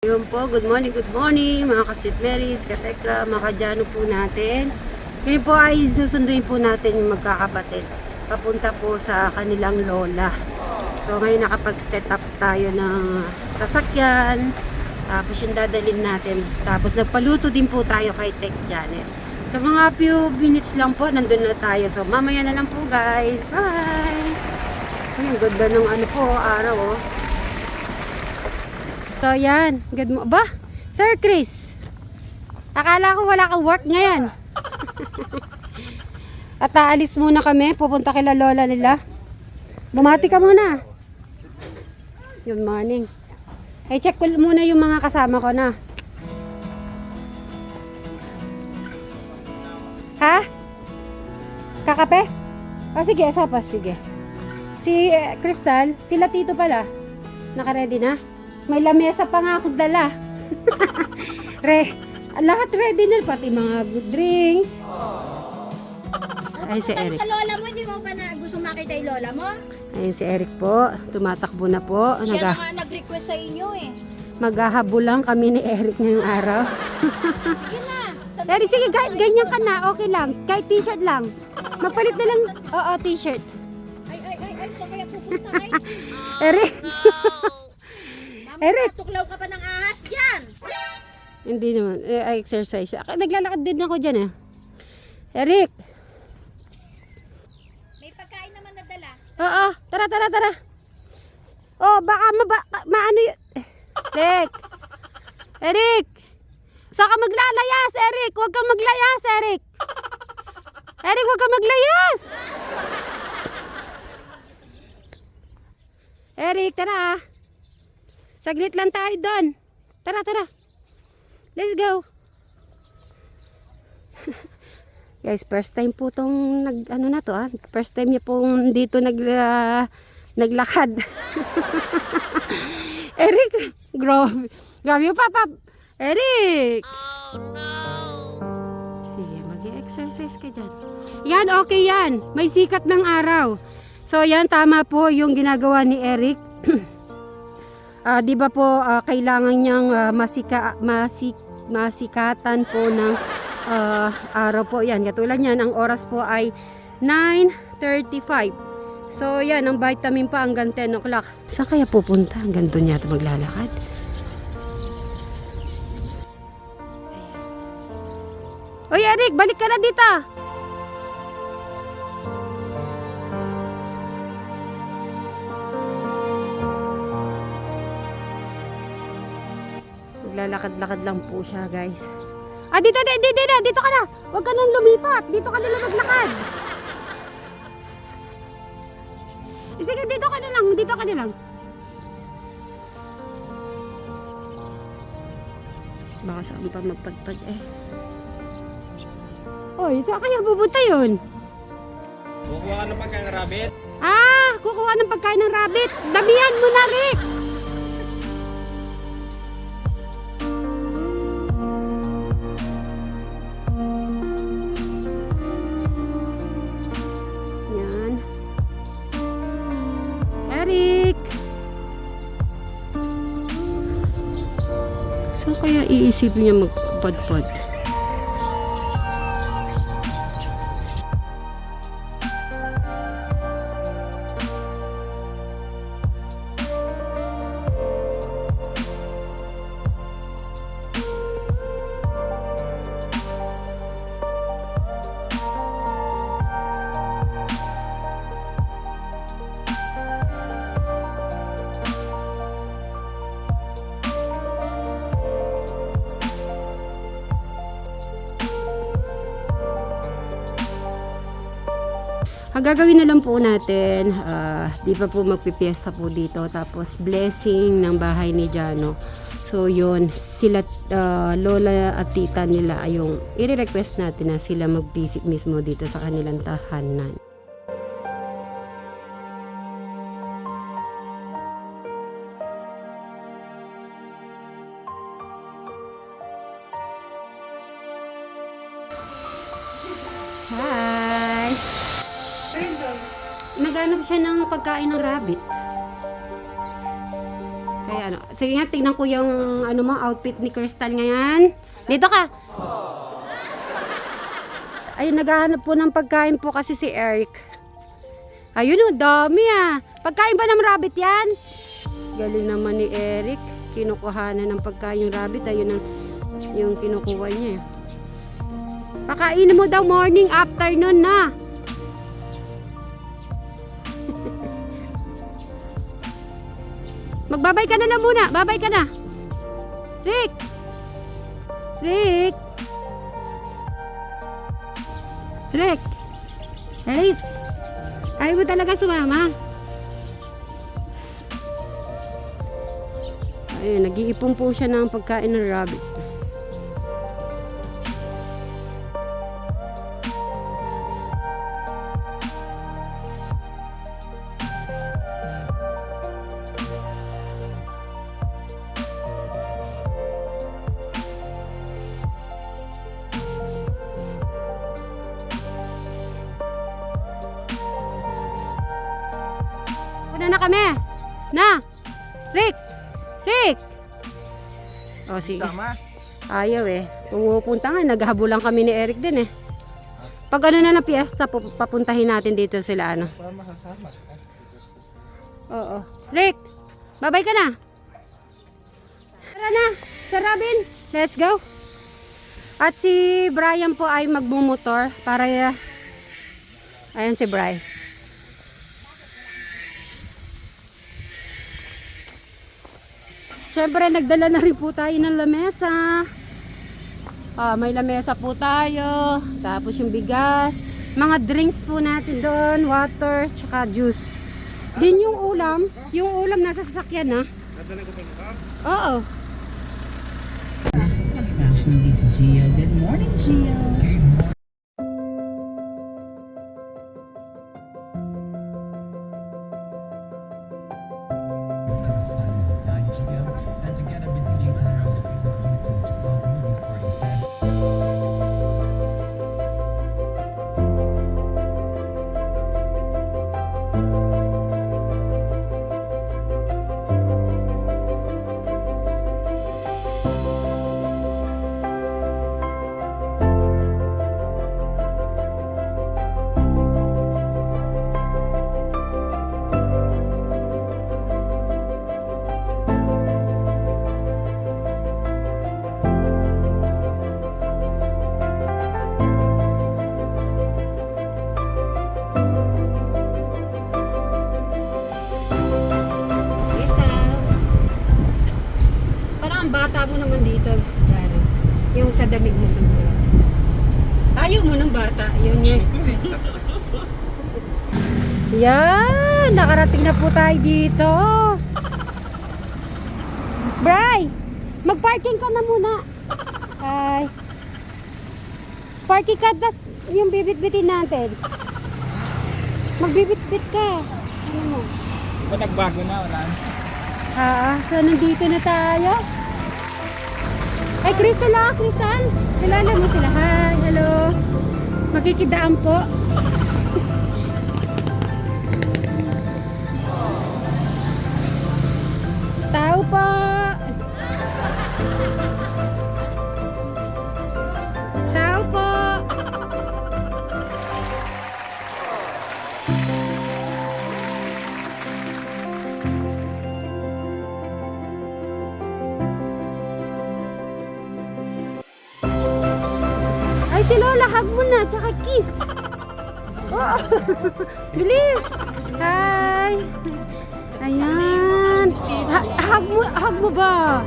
Yun po, good morning mga ka-Sweet Marys, ka-Tekra, mga ka-Jano po natin. Ngayon po ay susunduin po natin yung magkakapatid papunta po sa kanilang lola. So ngayon nakapag-set up tayo ng sasakyan, tapos yung dadalhin natin. Tapos nagpaluto din po tayo kay Tech Janet. So mga few minutes lang po, nandun na tayo. So mamaya na lang po guys, bye! Ay, ang ganda ng ano po, araw oh. So yan, good mo ba? Sir Chris, akala ko wala kang work ngayon. At aalis muna kami, pupunta kila lola nila. Bumati ka muna. Good morning. Ay, check ko muna yung mga kasama ko na. Ha? Kakape? O sige, asa pa, sige. Si Crystal, sila Tito pala. Naka-ready na? May lamesa pa nga akong dala. Lahat ready na, pati mga good drinks. Ay, si Eric. Sa lola mo, hindi mo ba na gusto makita yung lola mo? Ayun si Eric po, tumatakbo na po. Siya nga nag-request sa inyo eh. Maghahabol lang kami ni Eric ngayong araw. Sige na. Eric, sige, kahit ganyan ka na, okay lang. Kahit t-shirt lang. Magpalit na lang, oo, t-shirt. Ay, so kaya pupunta ay. Eric. Eric. Tuklaw ka pa ng ahas dyan. Hindi naman, exercise. Naglalakad din ako dyan eh. Eric. May pagkain naman na dala. Oo, tara. Oh, baka maano yun. Eric. Eric. Saka maglalayas, Eric. Huwag kang maglayas, Eric. Eric, huwag kang maglayas. Eric, tara. Saglit lang tayo doon. Tara. Let's go. Guys, first time po tong First time niya pong dito naglakad. Eric, grabe yung papa. Eric. Oh no. Sige, mag-exercise ka dyan. Yan, okay yan. May sikat ng araw. So yan, tama po yung ginagawa ni Eric. Di ba po kailangan niyang masikatan po ng araw po yan. Katulad yan, ang oras po ay 9:35. So yan, ang vitamin pa hanggang 10 o'clock. Saan kaya pupunta? Hanggang doon yata maglalakad. Oy Eric, balik ka na dito. Maglalakad-lakad lang po siya, guys. Dito ka na. Huwag ka nang lumipat. Dito ka na maglakad. Sige, dito ka na lang. Baka saan pa magpagpag eh. Oy, saan kaya pupunta yun? Kukuha ng pagkain ng rabbit? Kukuha ng pagkain ng rabbit. Damihan mo na, Rick. Yan. Eric. Saan kaya iisipin niya magpadpad? Ang gagawin na lang po natin, di pa po magpipiesta po dito, tapos blessing ng bahay ni Jano. So yun, sila lola at tita nila ay yung i-request natin na sila mag-visit mismo dito sa kanilang tahanan. Hi! Naghanap siya ng pagkain ng rabbit. Kaya ano. Sige nga, tingnan ko yung ano mo, outfit ni Crystal ngayon. Dito ka. Ayun, naghahanap po ng pagkain po kasi si Eric. Ayun, dami ah. Pagkain ba ng rabbit yan? Galing naman ni Eric. Kinukuha na ng pagkain yung rabbit. Ayun yung kinukuha niya eh. Pakainin mo daw morning, afternoon na. Magbabay ka na lang muna. Babay ka na. Rick! Rick! Rick! Rick! Ayaw mo talaga sumama. Ayun, nag-iipon po siya ng pagkain ng rabbit. Una na kami. Na. Rick. Rick. O sige. Sama. Ayaw eh. Pumupunta nga. Naghabulan kami ni Eric din eh. Pag ano na ng piyesta, papuntahin natin dito sila ano. Para masasama. Oo. Rick. Babay ka na. Tara na. Sir Robin. Let's go. At si Brian po ay magmumotor para ayun si Brian. Siyempre, nagdala na rin po tayo ng lamesa. May lamesa po tayo. Tapos yung bigas. Mga drinks po natin doon. Water, tsaka juice. Din yung ulam. Yung ulam nasa sasakyan na. Oo. This is Gia. Good morning, Gia. And together with DJ Tyler, the people limited to 12 moving 47. Crystal. Parang ang bata mo naman dito. Diyan. Yung sa damit mo siguro. Ayaw mo ng bata. Yun yun. Yan. Nakarating na po tayo dito. Bray! Mag-parking ka na muna. Ay. Parking ka. Tas yung bibit-bitin natin. Magbibit-bit ka. Ano mo? Ba nagbago na, wala na. So nandito na tayo. Ay, Crystal ah, Crystal. Kilala mo sila. Hi, hello. Makikidaan po. Tao po. Tao po. Ay, si Lola, hug mo na, tsaka kiss. Oh, bilis. Hi. Ayan. Hug mo ba?